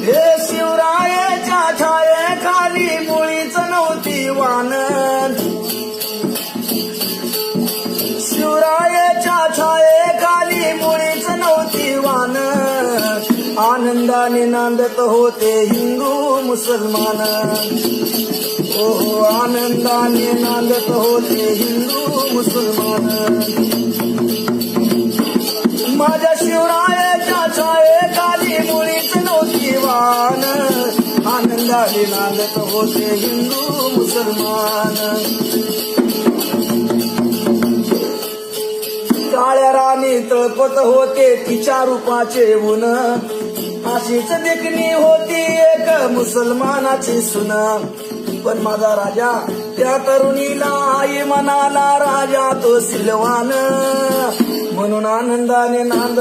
हे शिवरायाच्या छायेखाली मुळीच नव्हती वान, शिवरायाच्या छायेखाली मुळीच नव्हती वान, आनंदाने नांदत होते हिंदू मुसलमान, ओ आनंदाने नांदत होते हिंदू मुसलमान। माझ्या शिवरायाच्या छायेखाली मुळीच नव्हती वान, आनंदाने नांदत होते हिंदू मुसलमान। काळ्या राणी तळपत होते तिच्या रूपाचे ऊन, अशीच देखणी होती एक मुसलमानाची सुन, पण माझा राजा त्या तरुणीला आई म्हणाला, राजा तो सिलवान, म्हणून आनंदाने नांद